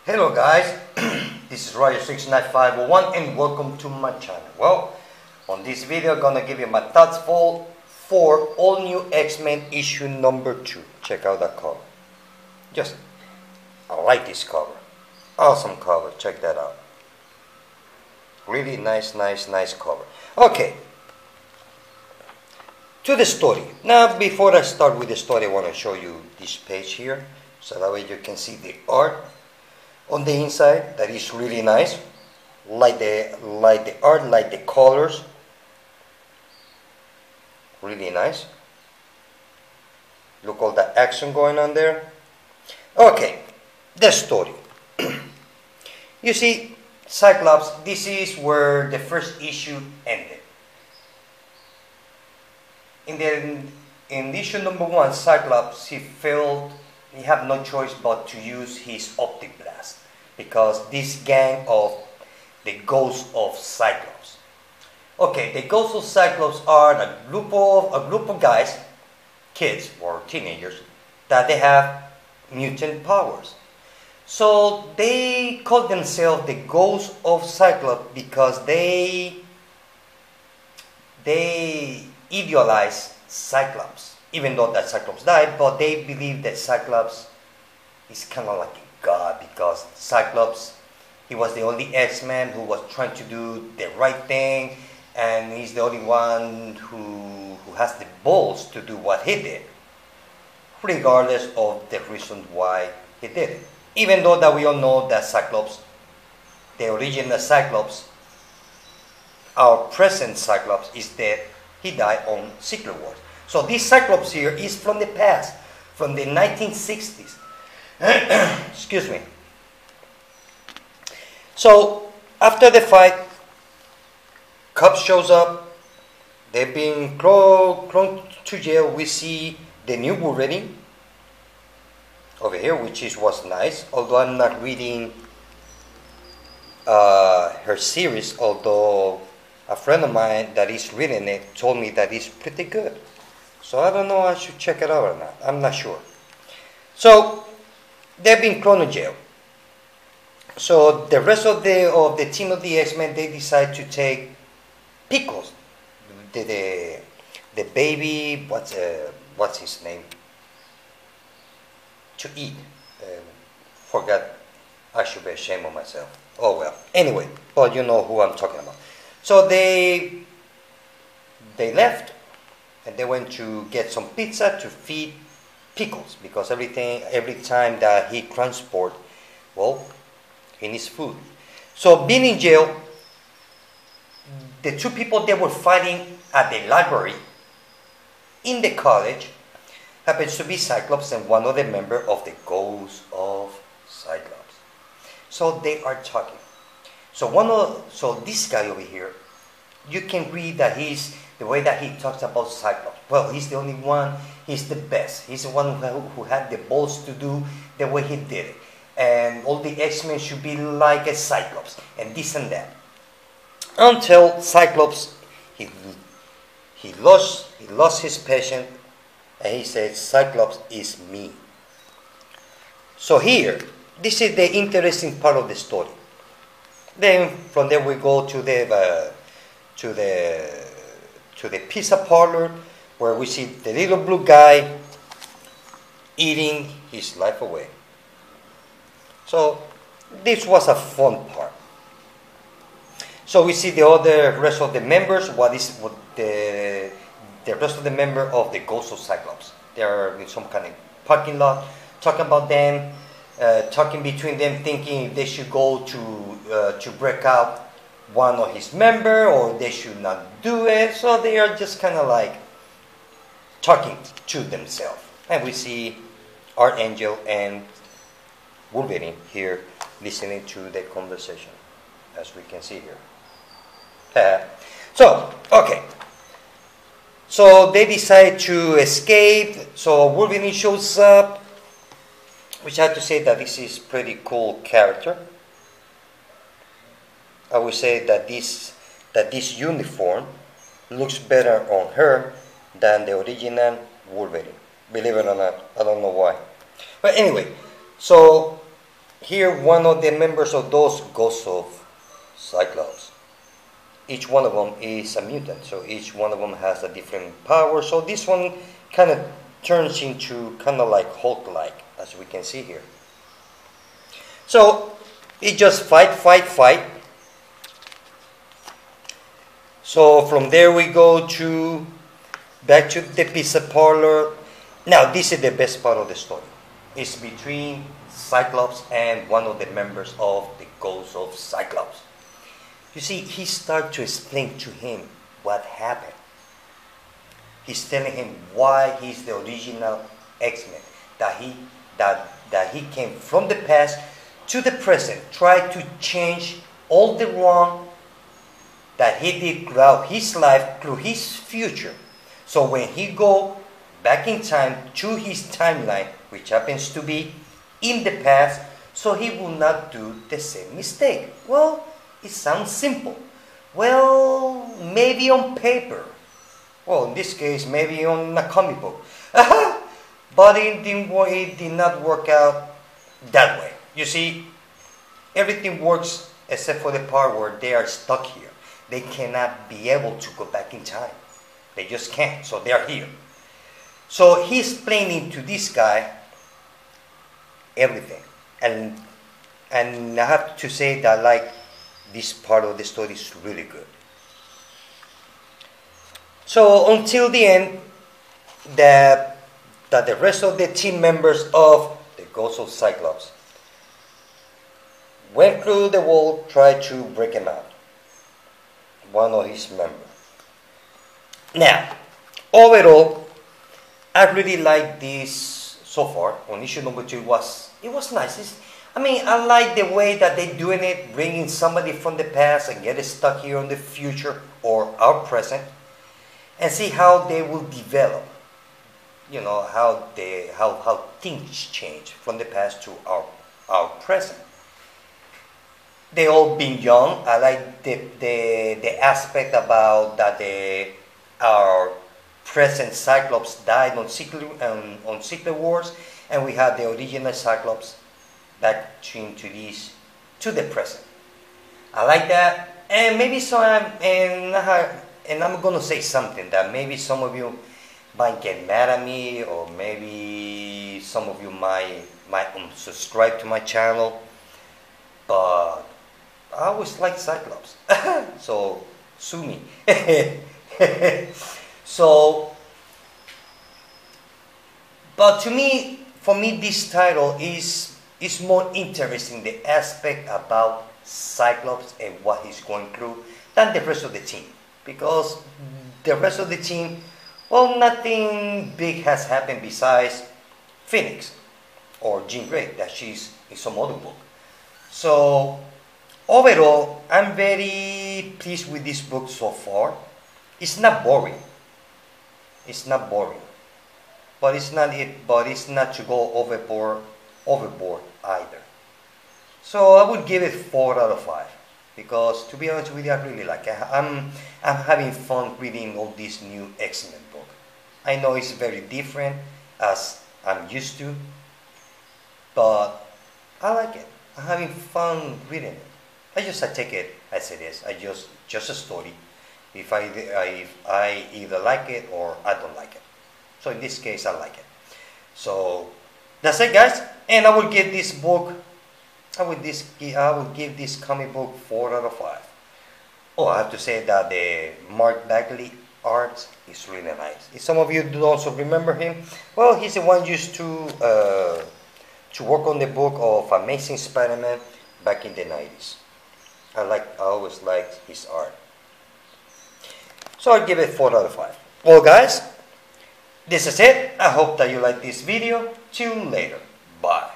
Hello guys, this is Roger69501 and welcome to my channel. Well, on this video I'm gonna give you my thoughts for all new X-Men issue number 2. Check out that cover. I like this cover. Awesome cover, check that out. Really nice cover. Okay, to the story. Now before I start with the story, I want to show you this page here, so that way you can see the art on the inside. That is really nice. Like the art, like the colors. Really nice. Look all the action going on there. Okay, the story. You see, Cyclops, this is where the first issue ended. In issue number 1, Cyclops, he felt he had no choice but to use his optic blast, because this gang of the Ghosts of Cyclops. Okay, the Ghosts of Cyclops are a group of guys, kids or teenagers, that they have mutant powers. So they call themselves the Ghosts of Cyclops because they idealize Cyclops, even though that Cyclops died, but they believe that Cyclops is kind of like a god, because Cyclops, he was the only X-Man who was trying to do the right thing, and he's the only one who has the balls to do what he did, regardless of the reason why he did it. Even though that we all know that Cyclops, the original Cyclops, our present Cyclops, is dead. He died on Secret Wars. So this Cyclops here is from the past, from the 1960s. Excuse me. So after the fight, Cub shows up. They've been thrown to jail. We see the new Wolverine over here, which was nice. Although I'm not reading her series, although a friend of mine that is reading it told me that it's pretty good. So I don't know, I should check it out or not. I'm not sure. So they've been thrown in jail. So the rest of the team of the X-Men, they decide to take Pickles, the baby, what's his name, to eat. Forgot. I should be ashamed of myself. Oh well. Anyway, well, you know who I'm talking about. So they left, and they went to get some pizza to feed Pickles, because every time that he transport, well, he needs food. So being in jail, the two people that were fighting at the library in the college happens to be Cyclops and one of the members of the Ghosts of Cyclops. So they are talking. So this guy over here, you can read that the way that he talks about Cyclops. Well, he's the only one, he's the best. He's the one who had the balls to do the way he did it. And all the X-Men should be like a Cyclops, and this and that. Until Cyclops, he lost his passion, and he said, Cyclops is me. So here, this is the interesting part of the story. Then from there we go to the pizza parlor, where we see the little blue guy eating his life away. So this was a fun part. So we see the rest of the members. What the rest of the member of the Ghosts of Cyclops? They are in some kind of parking lot, talking about them, talking between them, thinking if they should go to break out one of his member, or they should not do it. So they are just kind of like talking to themselves. And we see Archangel and Wolverine here listening to the conversation, as we can see here. So, okay. So they decide to escape. So Wolverine shows up, which I have to say that this is pretty cool character. I would say that this uniform looks better on her than the original Wolverine. Believe it or not, I don't know why. But anyway, so here one of the members of those Ghosts of Cyclops. Each one of them is a mutant, so each one of them has a different power. So this one kind of turns into kind of like Hulk-like, as we can see here. So it just fight. So from there we go to back to the pizza parlor. Now this is the best part of the story. It's between Cyclops and one of the members of the Ghosts of Cyclops. You see, he started to explain to him what happened. He's telling him why he's the original X-Men, that he came from the past to the present, tried to change all the wrong that he did throughout his life, through his future. So when he go back in time to his timeline, which happens to be in the past, so he will not do the same mistake. Well, it sounds simple. Well, maybe on paper. Well, in this case, maybe on a comic book. But it did not work out that way. You see, everything works except for the part where they are stuck here. They cannot be able to go back in time. They just can't, so they are here. So he's explaining to this guy everything. And I have to say that, like, this part of the story is really good. So until the end, that the rest of the team members of the Ghosts of Cyclops went through the wall, tried to break him out. One of his members. Now, overall, I really like this so far. On issue number 2, it was nice. I like the way that they're doing it, bringing somebody from the past and get stuck here in the future or our present, and see how they will develop. You know, how things change from the past to our present. They all been young. I like the aspect about that our present Cyclops died on Secret Wars, and we have the original Cyclops back to introduce to the present. I like that, and maybe and I'm gonna say something that maybe some of you might get mad at me, or maybe some of you might unsubscribe to my channel, but I always like Cyclops, so sue me. So, but for me, this title is more interesting, the aspect about Cyclops and what he's going through, than the rest of the team. Because the rest of the team, well, nothing big has happened besides Phoenix or Jean Grey, that she's in some other book. So overall, I'm very pleased with this book so far. It's not boring. It's not boring, but it's not to go overboard either. So I would give it 4 out of 5, because to be honest with you, I really like it. I'm having fun reading all these new X-Men book. I know it's very different as I'm used to, but I like it. I'm having fun reading it. I take it as it is. Just a story. If I either like it or I don't like it. So in this case, I like it. So that's it, guys. And I will give this book, I will give this comic book 4 out of 5. Oh, I have to say that the Mark Bagley art is really nice. If some of you do also remember him, well, he's the one used to work on the book of Amazing Spider-Man back in the 90s. I always liked his art. So I'll give it 4 out of 5. Well, guys, this is it. I hope that you like this video. Till later. Bye.